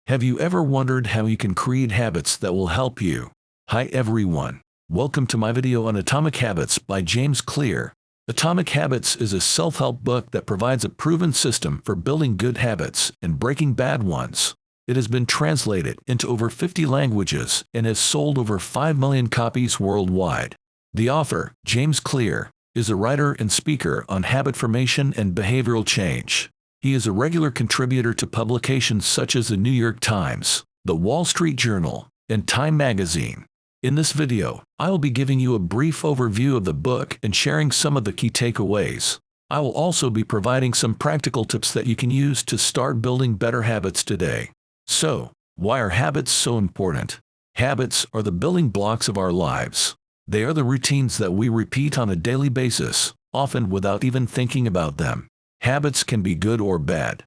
Have you ever wondered how you can create habits that will help you? Hi everyone. Welcome to my video on Atomic Habits by James Clear. Atomic Habits is a self-help book that provides a proven system for building good habits and breaking bad ones. It has been translated into over 50 languages and has sold over 5 million copies worldwide. The author, James Clear, is a writer and speaker on habit formation and behavioral change. He is a regular contributor to publications such as the New York Times, the Wall Street Journal, and Time magazine. In this video, I will be giving you a brief overview of the book and sharing some of the key takeaways. I will also be providing some practical tips that you can use to start building better habits today. So, why are habits so important? Habits are the building blocks of our lives. They are the routines that we repeat on a daily basis, often without even thinking about them. Habits can be good or bad.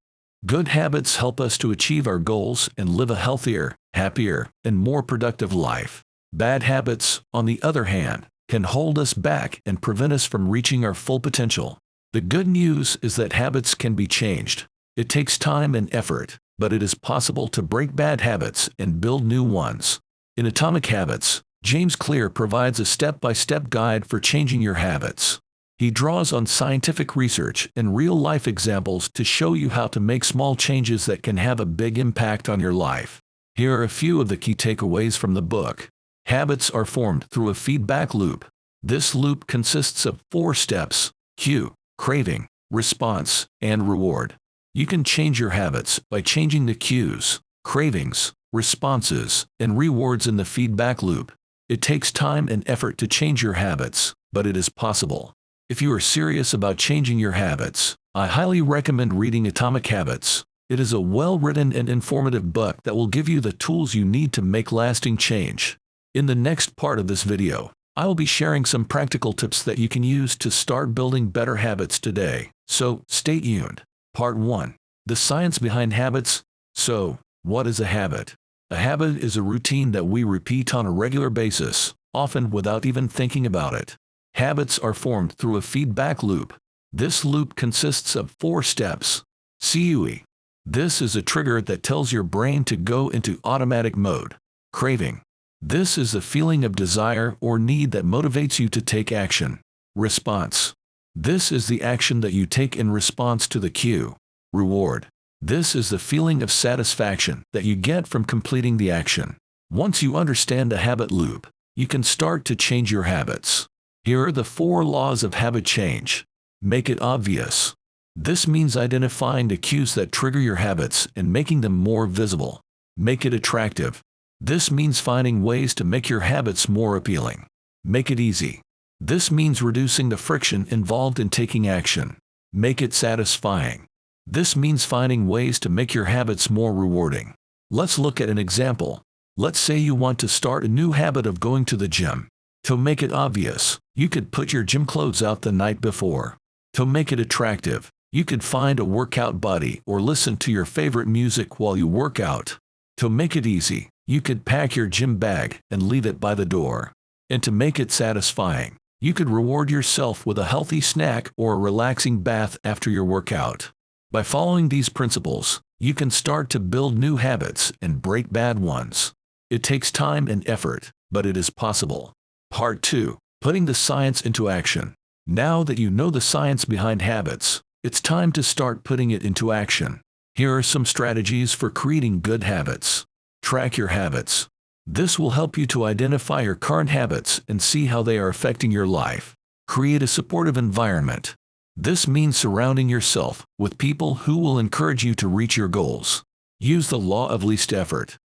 Good habits help us to achieve our goals and live a healthier, happier, and more productive life. Bad habits, on the other hand, can hold us back and prevent us from reaching our full potential. The good news is that habits can be changed. It takes time and effort, but it is possible to break bad habits and build new ones. In Atomic Habits, James Clear provides a step-by-step guide for changing your habits. He draws on scientific research and real-life examples to show you how to make small changes that can have a big impact on your life. Here are a few of the key takeaways from the book. Habits are formed through a feedback loop. This loop consists of 4 steps: cue, craving, response, and reward. You can change your habits by changing the cues, cravings, responses, and rewards in the feedback loop. It takes time and effort to change your habits, but it is possible. If you are serious about changing your habits, I highly recommend reading Atomic Habits. It is a well-written and informative book that will give you the tools you need to make lasting change. In the next part of this video, I will be sharing some practical tips that you can use to start building better habits today. So, stay tuned. Part 1. The science behind habits. So, what is a habit? A habit is a routine that we repeat on a regular basis, often without even thinking about it. Habits are formed through a feedback loop. This loop consists of 4 steps. Cue. This is a trigger that tells your brain to go into automatic mode. Craving. This is the feeling of desire or need that motivates you to take action. Response. This is the action that you take in response to the cue. Reward. This is the feeling of satisfaction that you get from completing the action. Once you understand the habit loop, you can start to change your habits. Here are the 4 laws of habit change. Make it obvious. This means identifying the cues that trigger your habits and making them more visible. Make it attractive. This means finding ways to make your habits more appealing. Make it easy. This means reducing the friction involved in taking action. Make it satisfying. This means finding ways to make your habits more rewarding. Let's look at an example. Let's say you want to start a new habit of going to the gym. To make it obvious, you could put your gym clothes out the night before. To make it attractive, you could find a workout buddy or listen to your favorite music while you work out. To make it easy, you could pack your gym bag and leave it by the door. And to make it satisfying, you could reward yourself with a healthy snack or a relaxing bath after your workout. By following these principles, you can start to build new habits and break bad ones. It takes time and effort, but it is possible. Part 2. Putting the science into action. Now that you know the science behind habits, it's time to start putting it into action. Here are some strategies for creating good habits. Track your habits. This will help you to identify your current habits and see how they are affecting your life. Create a supportive environment. This means surrounding yourself with people who will encourage you to reach your goals. Use the law of least effort.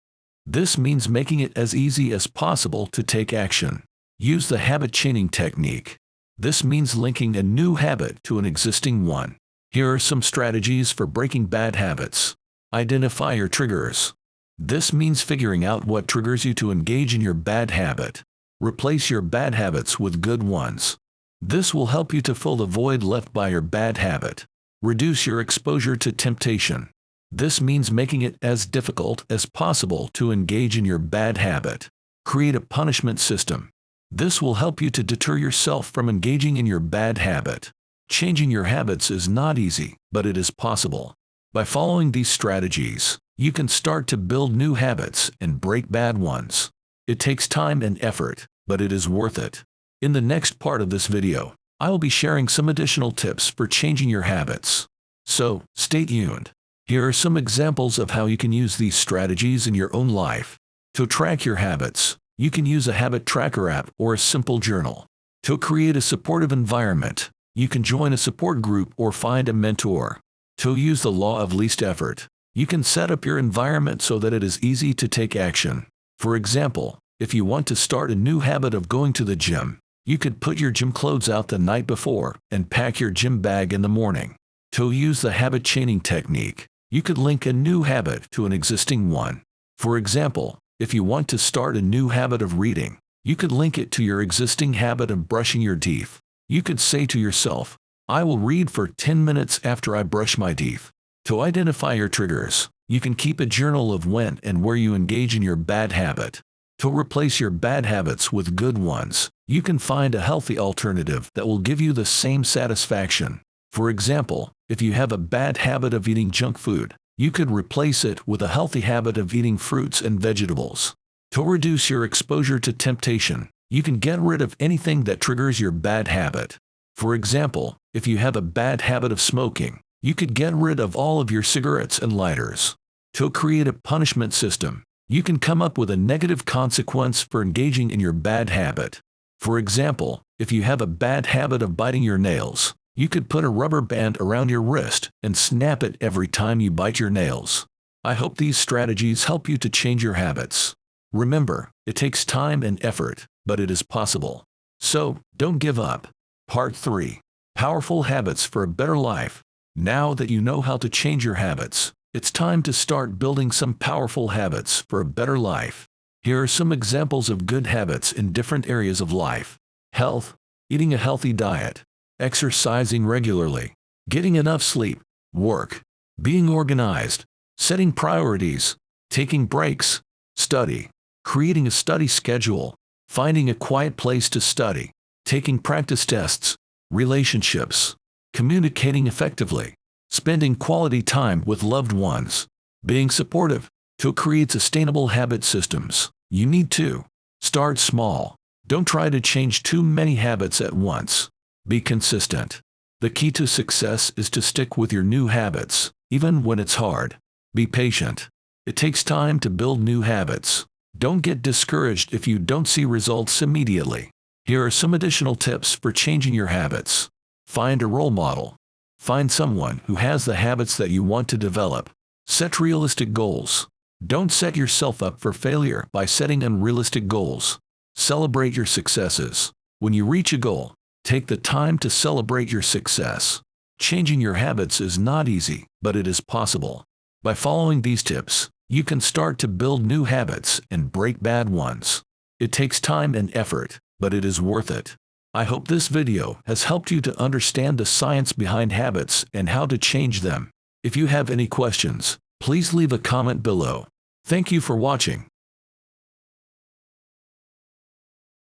This means making it as easy as possible to take action. Use the habit chaining technique. This means linking a new habit to an existing one. Here are some strategies for breaking bad habits. Identify your triggers. This means figuring out what triggers you to engage in your bad habit. Replace your bad habits with good ones. This will help you to fill the void left by your bad habit. Reduce your exposure to temptation. This means making it as difficult as possible to engage in your bad habit. Create a punishment system. This will help you to deter yourself from engaging in your bad habit. Changing your habits is not easy, but it is possible. By following these strategies, you can start to build new habits and break bad ones. It takes time and effort, but it is worth it. In the next part of this video, I will be sharing some additional tips for changing your habits. So, stay tuned. Here are some examples of how you can use these strategies in your own life. To track your habits, you can use a habit tracker app or a simple journal. To create a supportive environment, you can join a support group or find a mentor. To use the law of least effort, you can set up your environment so that it is easy to take action. For example, if you want to start a new habit of going to the gym, you could put your gym clothes out the night before and pack your gym bag in the morning. To use the habit chaining technique, you could link a new habit to an existing one. For example, if you want to start a new habit of reading, you could link it to your existing habit of brushing your teeth. You could say to yourself, I will read for 10 minutes after I brush my teeth. To identify your triggers, you can keep a journal of when and where you engage in your bad habit. To replace your bad habits with good ones, you can find a healthy alternative that will give you the same satisfaction. For example, if you have a bad habit of eating junk food, you could replace it with a healthy habit of eating fruits and vegetables. To reduce your exposure to temptation, you can get rid of anything that triggers your bad habit. For example, if you have a bad habit of smoking, you could get rid of all of your cigarettes and lighters. To create a punishment system, you can come up with a negative consequence for engaging in your bad habit. For example, if you have a bad habit of biting your nails, you could put a rubber band around your wrist and snap it every time you bite your nails. I hope these strategies help you to change your habits. Remember, it takes time and effort, but it is possible. So, don't give up. Part 3. Powerful habits for a better life. Now that you know how to change your habits, it's time to start building some powerful habits for a better life. Here are some examples of good habits in different areas of life. Health, eating a healthy diet, exercising regularly, getting enough sleep, work, being organized, setting priorities, taking breaks, study, creating a study schedule, finding a quiet place to study, taking practice tests, relationships, communicating effectively, spending quality time with loved ones, being supportive. To create sustainable habit systems, you need to start small. Don't try to change too many habits at once. Be consistent. The key to success is to stick with your new habits, even when it's hard. Be patient. It takes time to build new habits. Don't get discouraged if you don't see results immediately. Here are some additional tips for changing your habits. Find a role model. Find someone who has the habits that you want to develop. Set realistic goals. Don't set yourself up for failure by setting unrealistic goals. Celebrate your successes. When you reach a goal, take the time to celebrate your success. Changing your habits is not easy, but it is possible. By following these tips, you can start to build new habits and break bad ones. It takes time and effort, but it is worth it. I hope this video has helped you to understand the science behind habits and how to change them. If you have any questions, please leave a comment below. Thank you for watching.